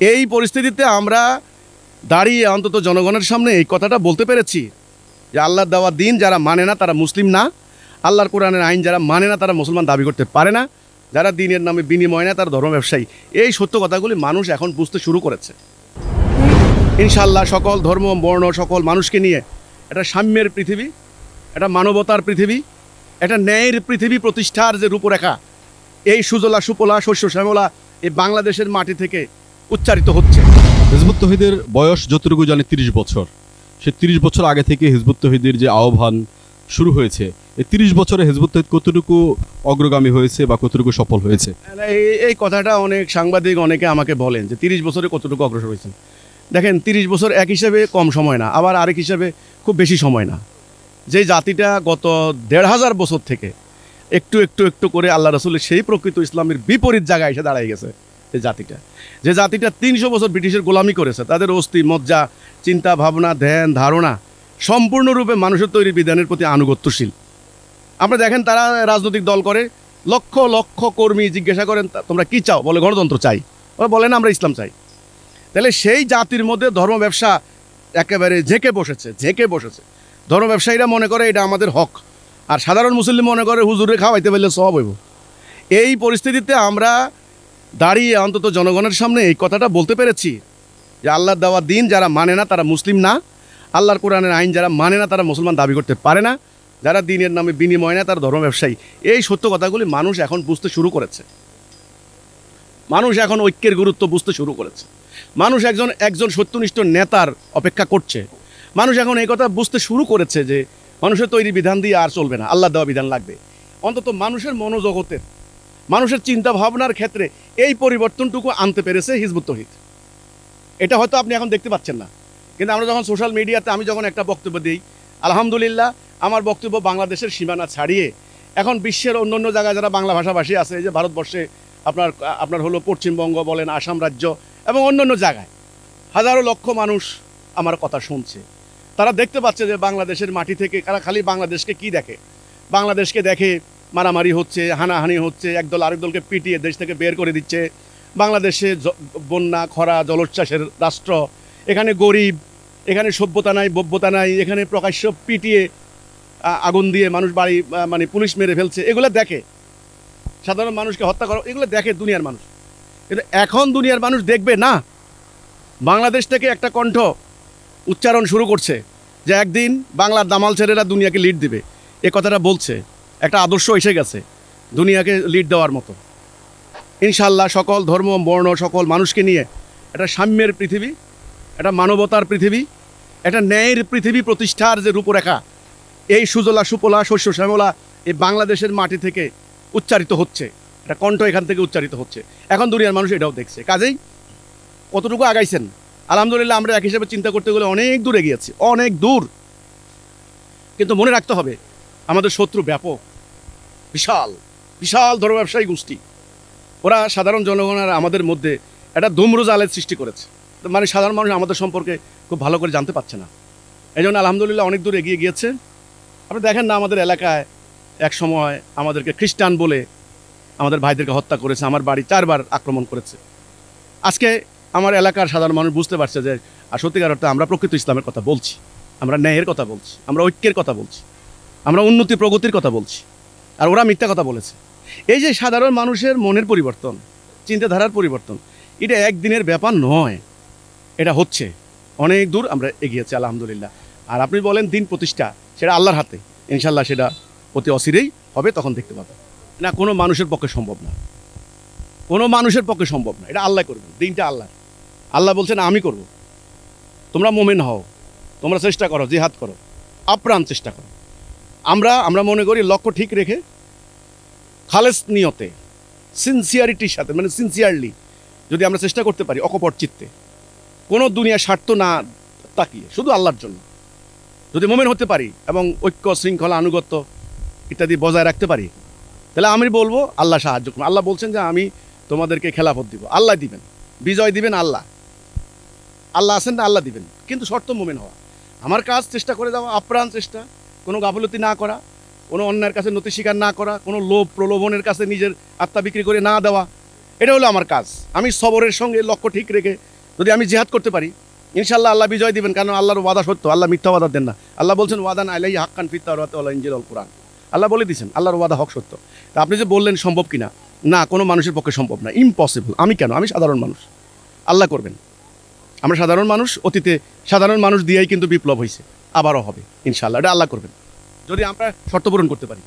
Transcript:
এই পরিস্থিতিতে আমরা দাঁড়িয়ে অন্তত জনগণের সামনে এই কথাটা বলতে পেরেছি যে আল্লাহর দেওয়া দিন যারা মানে না তারা মুসলিম না, আল্লাহর কোরআনের আইন যারা মানে না তারা মুসলমান দাবি করতে পারে না, যারা দিনের নামে বিনিময় না তারা ধর্ম ব্যবসায়ী। এই সত্য কথাগুলি মানুষ এখন বুঝতে শুরু করেছে। ইনশাআল্লাহ সকল ধর্ম বর্ণ সকল মানুষকে নিয়ে একটা সাম্যের পৃথিবী, একটা মানবতার পৃথিবী, একটা ন্যায়ের পৃথিবী প্রতিষ্ঠার যে রূপরেখা এই সুজলা সুফলা শস্য শ্যামলা এই বাংলাদেশের মাটি থেকে উচ্চারিত হচ্ছে। হিজবুত তৌহিদের বয়স যতটুকু জানি ৩০ বছর। সে ৩০ বছর আগে থেকে হিজবুত তৌহিদের যে আহ্বান শুরু হয়েছে, এই ৩০ বছরে হিজবুত তৌহিদ কতটুকু অগ্রগামী হয়েছে বা কতটুকু সফল হয়েছে? এই কথাটা অনেক সাংবাদিক অনেকে আমাকে বলেন যে ৩০ বছরে কতটুকু অগ্রসর হয়েছে। দেখেন, ৩০ বছর এক হিসাবে কম সময় না, আবার আরেক হিসাবে খুব বেশি সময় না। যে জাতিটা গত ১৫০০ বছর থেকে একটু একটু একটু করে আল্লাহ রসুলের সেই প্রকৃত ইসলামের বিপরীত জায়গায় এসে দাঁড়ায় গেছে, যে জাতিটা ৩০০ বছর ব্রিটিশের গোলামি করেছে, তাদের অস্থি মজ্জা চিন্তা ভাবনা ধ্যান ধারণা সম্পূর্ণরূপে মানুষের তৈরি বিধানের প্রতি আনুগত্যশীল। আমরা দেখেন তারা রাজনৈতিক দল করে, লক্ষ লক্ষ কর্মী জিজ্ঞাসা করেন তোমরা কি চাও, বলে গণতন্ত্র চাই, ওরা বলে না আমরা ইসলাম চাই। তাহলে সেই জাতির মধ্যে ধর্ম ব্যবসা একেবারে ঝেঁকে বসেছে। ধর্ম ব্যবসায়ীরা মনে করে এটা আমাদের হক, আর সাধারণ মুসলিম মনে করে হুজুরে খাওয়াইতে পারলে সব হইব। এই পরিস্থিতিতে আমরা দাঁড়িয়ে অন্তত জনগণের সামনে এই কথাটা বলতে পেরেছি যে আল্লাহর দেওয়া দিন যারা মানে না তারা মুসলিম না, আল্লাহর কোরআনের আইন যারা মানে না তারা মুসলমান দাবি করতে পারে না, যারা দিনের নামে বিনিময় না তারা ধর্ম ব্যবসায়ী। এই সত্য কথাগুলি মানুষ এখন বুঝতে শুরু করেছে। মানুষ এখন ঐক্যের গুরুত্ব বুঝতে শুরু করেছে। মানুষ একজন সত্যনিষ্ঠ নেতার অপেক্ষা করছে। মানুষ এখন এই কথা বুঝতে শুরু করেছে যে মানুষের তৈরি বিধান দিয়ে আর চলবে না, আল্লাহ দেওয়া বিধান লাগবে। অন্তত মানুষের মনোজগতের, মানুষের চিন্তা ভাবনার ক্ষেত্রে এই পরিবর্তনটুকু আনতে পেরেছে হিজবুত তৌহিদ। এটা হয়তো আপনি এখন দেখতে পাচ্ছেন না, কিন্তু আমরা যখন সোশ্যাল মিডিয়াতে আমি যখন একটা বক্তব্য দিই, আলহামদুলিল্লাহ আমার বক্তব্য বাংলাদেশের সীমানা ছাড়িয়ে এখন বিশ্বের অন্য জায়গায় যারা বাংলা ভাষাভাষী আছে, এই যে ভারতবর্ষে আপনার হলো পশ্চিমবঙ্গ বলেন, আসাম রাজ্য এবং অন্য জায়গায় হাজারো লক্ষ মানুষ আমার কথা শুনছে। তারা দেখতে পাচ্ছে যে বাংলাদেশের মাটি থেকে তারা খালি বাংলাদেশকে কি দেখে, বাংলাদেশকে দেখে মারামারি হচ্ছে, হানাহানি হচ্ছে, একদল আরেক দলকে পিটিয়ে দেশ থেকে বের করে দিচ্ছে। বাংলাদেশে বন্যা খরা জলোচ্ছ্বাসের রাষ্ট্র, এখানে গরিব, এখানে সভ্যতা নাই ভব্যতা নাই, এখানে প্রকাশ্য পিটিয়ে আগুন দিয়ে মানুষ বাড়ি মানে পুলিশ মেরে ফেলছে, এগুলো দেখে। সাধারণ মানুষকে হত্যা করা, এগুলো দেখে দুনিয়ার মানুষ। কিন্তু এখন দুনিয়ার মানুষ দেখবে না, বাংলাদেশ থেকে একটা কণ্ঠ উচ্চারণ শুরু করছে যে একদিন বাংলার দামাল ছেলেরা দুনিয়াকে লিড দিবে। এ কথাটা বলছে, একটা আদর্শ এসে গেছে দুনিয়াকে লিড দেওয়ার মতো। ইনশাআল্লাহ সকল ধর্ম বর্ণ সকল মানুষকে নিয়ে একটা সাম্যের পৃথিবী, একটা মানবতার পৃথিবী, একটা ন্যায়ের পৃথিবী প্রতিষ্ঠার যে রূপরেখা এই সুজলা সুফলা শস্য শ্যামলা এই বাংলাদেশের মাটি থেকে উচ্চারিত হচ্ছে, একটা কণ্ঠ এখান থেকে উচ্চারিত হচ্ছে। এখন দুনিয়ার মানুষ এটাও দেখছে। কাজেই কতটুকু আগাইছেন আলহামদুলিল্লাহ, আমরা এক হিসেবে চিন্তা করতে গেলে অনেক দূর এগিয়েছি, অনেক দূর। কিন্তু মনে রাখতে হবে আমাদের শত্রু ব্যাপক, বিশাল বিশাল ধর্ম ব্যবসায়ী গোষ্ঠী। ওরা সাধারণ জনগণ আর আমাদের মধ্যে একটা ধূম্রজালের সৃষ্টি করেছে। মানে সাধারণ মানুষ আমাদের সম্পর্কে খুব ভালো করে জানতে পারছে না। এই জন্য আলহামদুলিল্লাহ অনেক দূর এগিয়ে গিয়েছে। আপনি দেখেন না, আমাদের এলাকায় এক সময় আমাদেরকে খ্রিস্টান বলে আমাদের ভাইদেরকে হত্যা করেছে, আমার বাড়ি 4 বার আক্রমণ করেছে। আজকে আমার এলাকার সাধারণ মানুষ বুঝতে পারছে যে সত্যিকার অর্থে আমরা প্রকৃত ইসলামের কথা বলছি, আমরা ন্যায়ের কথা বলছি, আমরা ঐক্যের কথা বলছি, আমরা উন্নতি প্রগতির কথা বলছি, আর ওরা মিথ্যা কথা বলেছে। এই যে সাধারণ মানুষের মনের পরিবর্তন, চিন্তাধারার পরিবর্তন, এটা একদিনের ব্যাপার নয়, এটা হচ্ছে। অনেক দূর আমরা এগিয়েছি আলহামদুলিল্লাহ। আর আপনি বলেন দিন প্রতিষ্ঠা, সেটা আল্লাহর হাতে, ইনশাল্লাহ সেটা অতি অচিরেই হবে, তখন দেখতে পাবেন। না, কোনো মানুষের পক্ষে সম্ভব না, কোনো মানুষের পক্ষে সম্ভব না, এটা আল্লাহ করবেন। দিনটা আল্লাহ, আল্লাহ বলছেন আমি করব। তোমরা মোমেন হও, তোমরা চেষ্টা করো, জিহাদ করো, আপ্রাণ চেষ্টা করো। আমরা মনে করি লক্ষ্য ঠিক রেখে খালেস নিয়তে সিনসিয়ারিটির সাথে, মানে সিনসিয়ারলি যদি আমরা চেষ্টা করতে পারি, অকপট চিত্তে, কোনো দুনিয়ার স্বার্থ না তাকিয়ে শুধু আল্লাহর জন্য যদি মোমেন হতে পারি এবং ঐক্য শৃঙ্খলা আনুগত্য ইত্যাদি বজায় রাখতে পারি, তাহলে আমি বলবো আল্লাহ সাহায্য করবেন। আল্লাহ বলছেন যে আমি তোমাদেরকে খেলাফত দিব, আল্লাহ দিবেন, বিজয় দিবেন আল্লাহ। আল্লাহ আছেন না, আল্লাহ দিবেন, কিন্তু শর্ত মোমেন হওয়া। আমার কাজ চেষ্টা করে যাওয়া, আপ্রাণ চেষ্টা, কোনো গাফলতি না করা, কোনো অন্যায়ের কাছে নতি স্বীকার না করা, কোনো লোভ প্রলোভনের কাছে নিজের আত্মা বিক্রি করে না দেওয়া, এটা হলো আমার কাজ। আমি সবরের সঙ্গে লক্ষ্য ঠিক রেখে যদি আমি জিহাদ করতে পারি, ইনশাল্লাহ আল্লাহ বিজয় দিবেন, কারণ আল্লাহর ওয়াদা সত্য, আল্লাহ মিথ্যা ওয়াদা দেন না। আল্লাহ বলছেন ওয়াদান আলাই হাক্কান ফিত তাওরাত ওয়াল ইনজিল ওয়াল কুরআন। আল্লাহ বলে দিয়েছেন আল্লাহর ওয়াদা হক সত্য। তা আপনি যে বললেন সম্ভব কিনা, না, কোনো মানুষের পক্ষে সম্ভব না, ইম্পসিবল। আমি কেন, আমি সাধারণ মানুষ, আল্লাহ করবেন। আমরা সাধারণ মানুষ, অতীতে সাধারণ মানুষ দিয়েই কিন্তু বিপ্লব হয়েছে, আবারও হবে ইনশাল্লাহ, এটা আল্লাহ করবেন যদি আমরা শর্ত পূরণ করতে পারি।